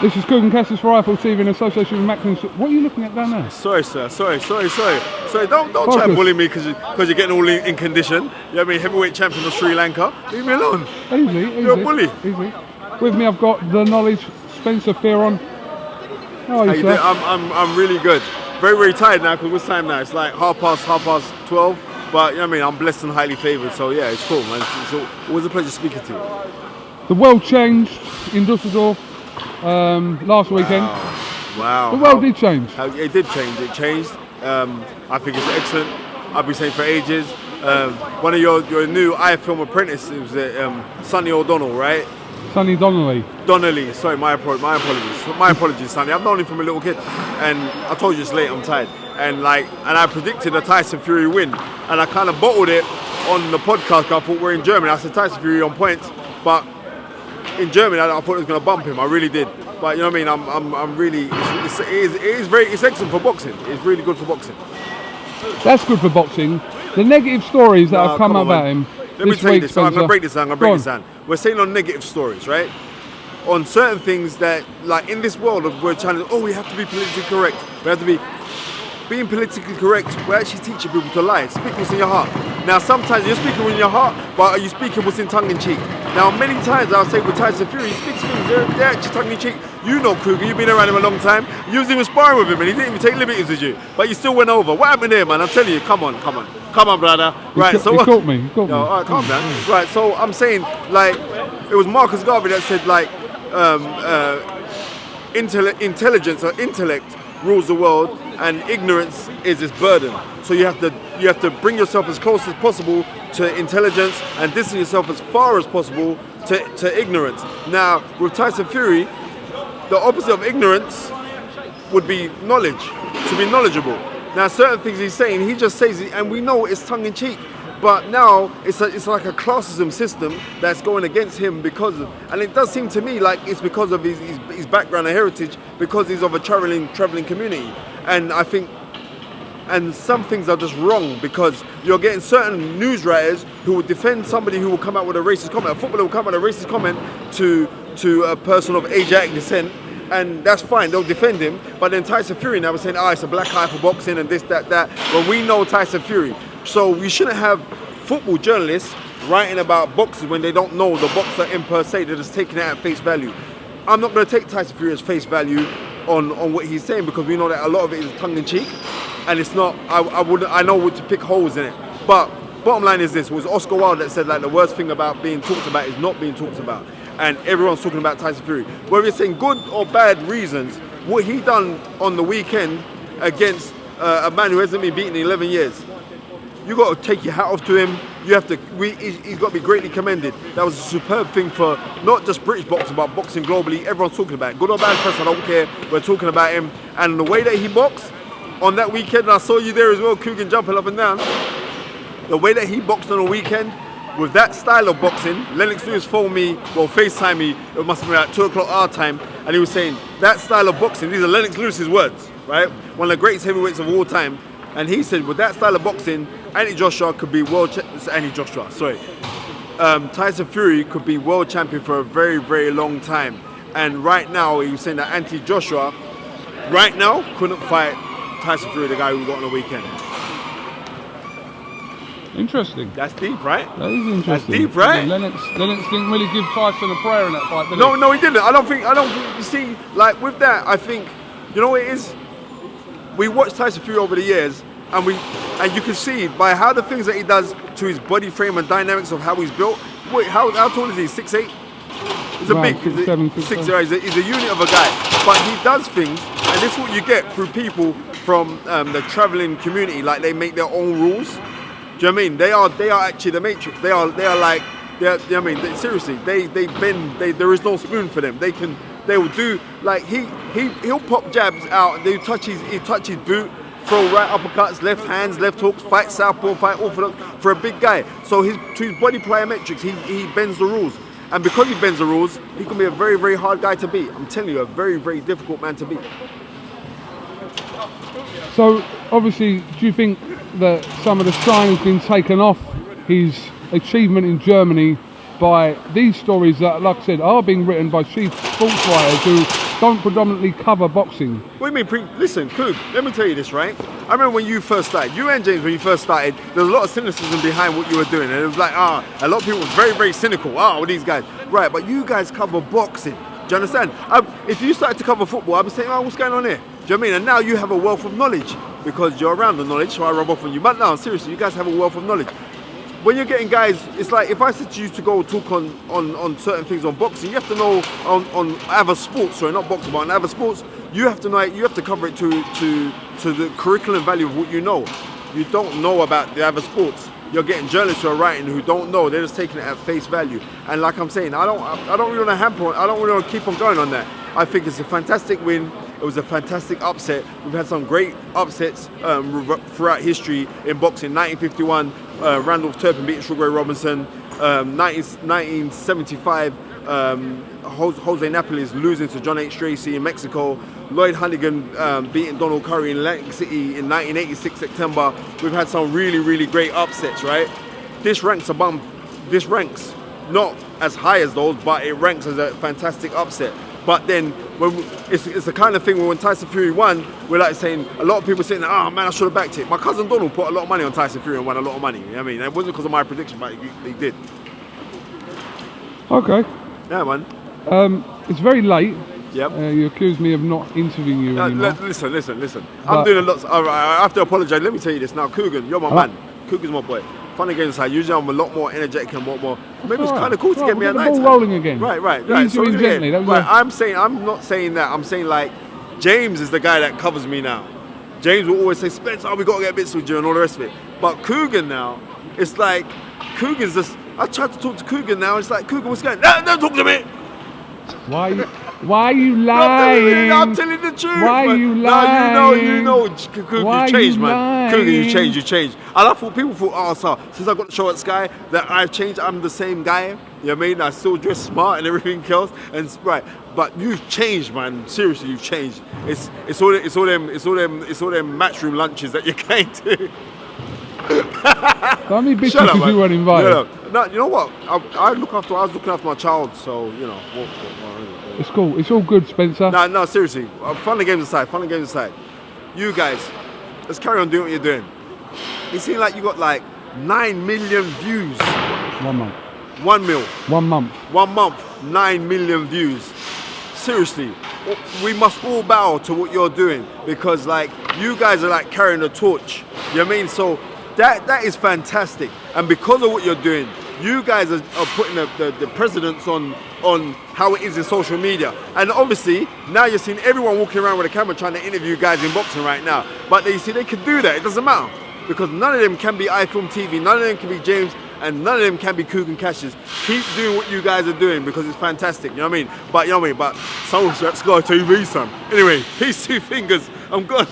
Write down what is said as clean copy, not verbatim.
This is KUGAN CASSIUS for Rifle TV in association with Macklin. What are you looking at down there? Sorry, sir. Sorry. Don't try and bully me because you're getting all in condition. You know what I mean? Heavyweight champion of Sri Lanka. Leave me alone. Easy. You're a bully. Easy. With me, I've got the knowledge, Spencer Fearon. How are you, sir? I'm really good. Very, very tired now because what's time now? It's like half past 12. But you know what I mean? I'm blessed and highly favoured. So yeah, it's cool, man. It's always a pleasure speaking to you. The world changed in Dusseldorf last weekend. Wow. The world did change. It did change. It changed. I think it's excellent. I've been saying for ages. One of your new iFilm apprentices, it was Sonny O'Donnell, right? Sonny Donnelly. Sorry, my apologies. My apologies, Sonny. I've known him from a little kid, and I told you it's late. I'm tired. And I predicted a Tyson Fury win, and I kind of bottled it on the podcast. I thought we're in Germany. I said Tyson Fury on points, but in Germany I thought it was going to bump him. I really did. But you know what I mean? I'm really. It's excellent for boxing. It's really good for boxing. That's good for boxing. The negative stories that have come about him. Let me tell you this. I'm going to break this down. We're saying on negative stories, right? On certain things that, like in this world of we're trying to, we have to be politically correct. We have to be being politically correct. We're actually teaching people to lie. Speak what's in your heart. Now, sometimes you're speaking what's in your heart, but are you speaking what's in tongue in cheek? Now, many times I'll say with Tyson Fury, he speaks things, they're actually tongue in cheek. You know KUGAN, you've been around him a long time. You was even sparring with him and he didn't even take liberties with you. But you still went over. What happened there, man? I'm telling you, come on, brother. Right, he caught me. All right, calm down. Right, so I'm saying, like, it was Marcus Garvey that said, like, intelligence or intellect rules the world and ignorance is its burden. So you have to bring yourself as close as possible to intelligence and distance yourself as far as possible to ignorance. Now, with Tyson Fury, the opposite of ignorance would be knowledge, to be knowledgeable. Now, certain things he's saying, he just says it, and we know it's tongue-in-cheek. But now it's like a classism system that's going against him and it does seem to me like it's because of his background and heritage, because he's of a traveling community. And I think, and some things are just wrong because you're getting certain news writers who will defend somebody who will come out with a racist comment. A footballer will come out with a racist comment to a person of Asiatic descent, and that's fine, they'll defend him. But then Tyson Fury now was saying, it's a black eye for boxing and this, that. When we know Tyson Fury. So we shouldn't have football journalists writing about boxers when they don't know the boxer in per se. They're just taking it at face value. I'm not going to take Tyson Fury as face value on what he's saying because we know that a lot of it is tongue-in-cheek, and it's not. I know what to pick holes in it. But bottom line is this: it was Oscar Wilde that said like the worst thing about being talked about is not being talked about, and everyone's talking about Tyson Fury. Whether you're saying good or bad reasons, what he done on the weekend against a man who hasn't been beaten in 11 years. You got to take your hat off to him. He's got to be greatly commended. That was a superb thing for not just British boxing, but boxing globally. Everyone's talking about it. Good or bad press, I don't care. We're talking about him. And the way that he boxed on that weekend, and I saw you there as well, KUGAN, jumping up and down. The way that he boxed on the weekend, with that style of boxing, Lennox Lewis phoned me, FaceTime me, it must be like 2 o'clock our time, and he was saying, that style of boxing, these are Lennox Lewis's words, right? One of the greatest heavyweights of all time. And he said, with that style of boxing, Tyson Fury could be world champion for a very, very long time. And right now, he was saying that Joshua, right now, couldn't fight Tyson Fury, the guy who got on the weekend. Interesting. That's deep, right? That is interesting. That's deep, right? Lennox didn't really give Tyson a prayer in that fight, did he? No, he didn't. I don't think, you see, like with that, I think, you know what it is? We watched Tyson Fury over the years, and you can see by how the things that he does to his body frame and dynamics of how he's built. Wait, how tall is he? 6'8"? He's a big, 6'7", 6'8". He's a unit of a guy. But he does things, and this is what you get through people from the traveling community. Like they make their own rules. Do you know what I mean? They are actually the Matrix. They are like, seriously, they bend. There is no spoon for them. They will do like he'll pop jabs out. He touch his boot. Throw right uppercuts, left hands, left hooks, fight southpaw, fight orthodox for a big guy. So to his body plyometrics, he bends the rules. And because he bends the rules, he can be a very, very hard guy to beat. I'm telling you, a very, very difficult man to beat. So, obviously, do you think that some of the shine has been taken off his achievement in Germany by these stories that, like I said, are being written by chief sports writers who don't predominantly cover boxing. What do you mean? Listen, Coog, let me tell you this, right? I remember when you first started, you and James, when you first started, there was a lot of cynicism behind what you were doing. And it was like, a lot of people were very, very cynical. With these guys. Right, but you guys cover boxing. Do you understand? If you started to cover football, I'd be saying, what's going on here? Do you know what I mean? And now you have a wealth of knowledge because you're around the knowledge, so I rub off on you. But no, seriously, you guys have a wealth of knowledge. When you're getting guys, it's like if I said to you to go talk on certain things on boxing, you have to know on other sports, sorry, not boxing, but on other sports, you have to know, you have to cover it to the curriculum value of what you know. You don't know about the other sports. You're getting journalists who are writing who don't know. They're just taking it at face value. And like I'm saying, I don't really want to hamper. I don't really want to keep on going on that. I think it's a fantastic win. It was a fantastic upset. We've had some great upsets throughout history in boxing. 1951, Randolph Turpin beating Sugar Ray Robinson. 1975, Jose Napoles losing to John H. Tracy in Mexico. Lloyd Hannigan beating Donald Curry in Atlantic City in 1986 September. We've had some really, really great upsets, right? This ranks not as high as those, but it ranks as a fantastic upset. But then it's the kind of thing where when Tyson Fury won, we're like saying, a lot of people saying, man, I should have backed it. My cousin Donald put a lot of money on Tyson Fury and won a lot of money. You know what I mean? It wasn't because of my prediction, but he did. Okay. Yeah, man. It's very late. Yep. You accused me of not interviewing you anymore. Listen. I'm doing a lot. I have to apologise. Let me tell you this now. KUGAN, you're my man. KUGAN's my boy. Fun and games aside, usually I'm a lot more energetic and a lot more. Maybe it's kind of cool to get me at night. Ball rolling again. Right. So gently. I'm not saying that. I'm saying like James is the guy that covers me now. James will always say, Spencer, we got to get bits with you and all the rest of it. But KUGAN now, it's like KUGAN's just. I tried to talk to KUGAN now. It's like, KUGAN, what's going on? Don't talk to me. Why are you lying? I'm telling the truth. Why are you lying? No, you know, KUGAN, you changed, man. KUGAN, you changed. And I thought people thought, since I got the show at Sky, that I've changed. I'm the same guy. You know what I mean? I still dress smart and everything else. And right, but you've changed, man. Seriously, you've changed. It's all them matchroom lunches that you're going to. How many bitches because you weren't invited? No, you know what? I was looking after my child, so you know. It's cool. It's all good, Spencer. No, seriously. Fun and games aside. You guys, let's carry on doing what you're doing. It seems like you got like 9 million views. 1 month. 1 mil. 1 month. 1 month. 9 million views. Seriously, we must all bow to what you're doing because like you guys are like carrying the torch. You know what I mean? So that is fantastic. And because of what you're doing, you guys are putting the precedence on how it is in social media. And obviously, now you're seeing everyone walking around with a camera trying to interview guys in boxing right now. But you see, they can do that. It doesn't matter. Because none of them can be iFilm TV, none of them can be James, and none of them can be KUGAN CASSIUS. Keep doing what you guys are doing because it's fantastic, you know what I mean? But someone's at Sky TV, son. Anyway, peace, 2 fingers. I'm gone.